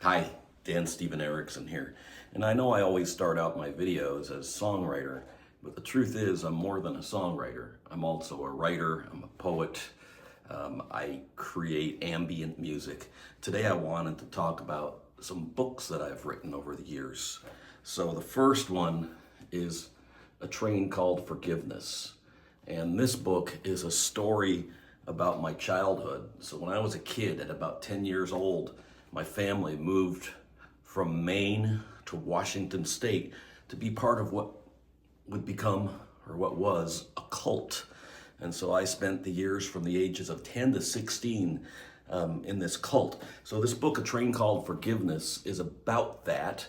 Hi, Dan Erickson here. And I know I always start out my videos as songwriter, but the truth is I'm more than a songwriter. I'm also a writer, I'm a poet, I create ambient music. Today I wanted to talk about some books that I've written over the years. So the first one is A Train Called Forgiveness. And this book is a story about my childhood. So when I was a kid at about 10 years old, my family moved from Maine to Washington State to be part of what would become, or what was, a cult. And so I spent the years from the ages of 10 to 16 in this cult. So this book, A Train Called Forgiveness, is about that.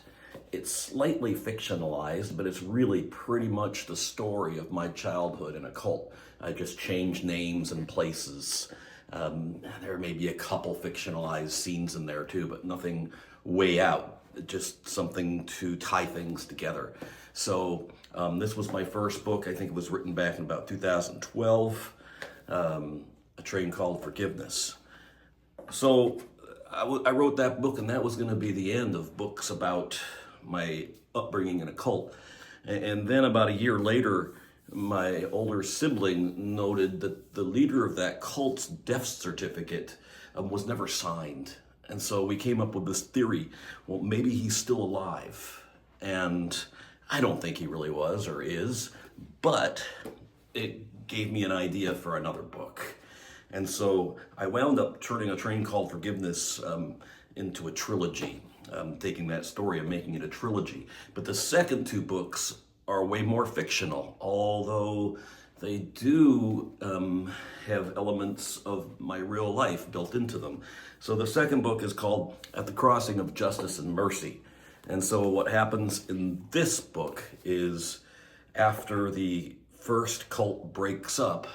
It's slightly fictionalized, but it's really pretty much the story of my childhood in a cult. I just changed names and places. There may be a couple fictionalized scenes in there too, but nothing way out. Just something to tie things together. So this was my first book. I think it was written back in about 2012, A Train Called Forgiveness. So I wrote that book, and that was going to be the end of books about my upbringing in a cult. And then about a year later, my older sibling noted that the leader of that cult's death certificate was never signed. And so we came up with this theory, well, maybe he's still alive. And I don't think he really was or is, but it gave me an idea for another book. And so I wound up turning A Train Called Forgiveness into a trilogy, taking that story and making it a trilogy. But the second two books are way more fictional, although they do have elements of my real life built into them. So the second book is called At the Crossing of Justice and Mercy. And so what happens in this book is, after the first cult breaks up,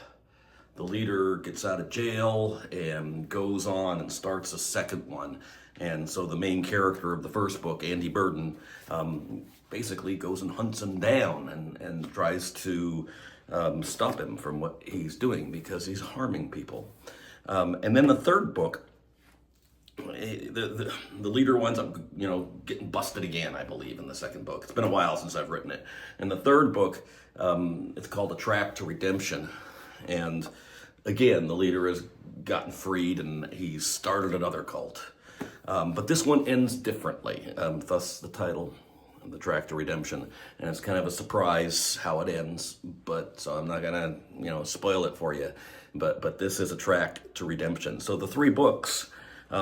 the leader gets out of jail and goes on and starts a second one. And so the main character of the first book, Andy Burden, basically goes and hunts him down and tries to stop him from what he's doing because he's harming people. And then the third book, the leader winds up, getting busted again, I believe, in the second book. It's been a while since I've written it. And the third book, it's called A Track to Redemption. And again, the leader has gotten freed and he's started another cult. But this one ends differently, thus the title, The Track to Redemption. And it's kind of a surprise how it ends, but so I'm not gonna, spoil it for you. But this is A Track to Redemption. So the three books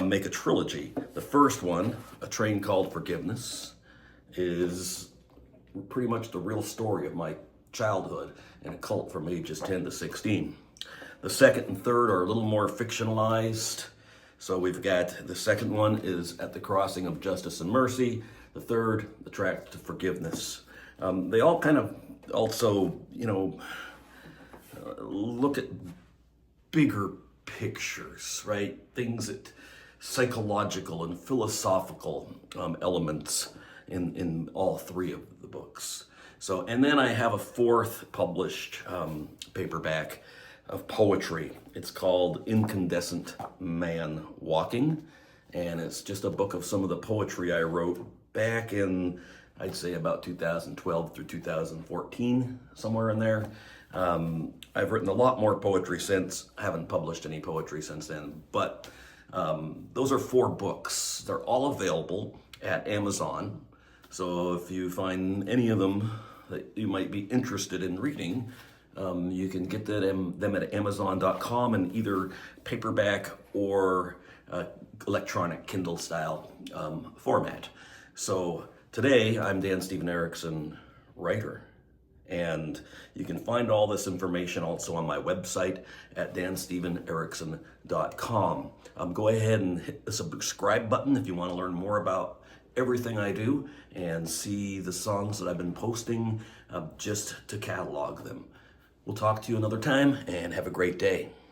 make a trilogy. The first one, A Train Called Forgiveness, is pretty much the real story of my childhood in a cult from ages 10 to 16. The second and third are a little more fictionalized. So we've got, the second one is At the Crossing of Justice and Mercy. The third, The Track to Forgiveness. They all kind of also, look at bigger pictures, right? Things that psychological and philosophical elements in all three of the books. So, and then I have a fourth published paperback of poetry. It's called Incandescent Man Walking, and it's just a book of some of the poetry I wrote back in, I'd say, about 2012 through 2014, somewhere in there. I've written a lot more poetry since. I haven't published any poetry since then, but those are four books. They're all available at Amazon. So if you find any of them that you might be interested in reading, you can get them at Amazon.com in either paperback or electronic Kindle style format. So today I'm Dan Erickson, writer. And you can find all this information also on my website at danstephenerickson.com. Go ahead and hit the subscribe button if you want to learn more about everything I do and see the songs that I've been posting, just to catalog them. We'll talk to you another time, and have a great day.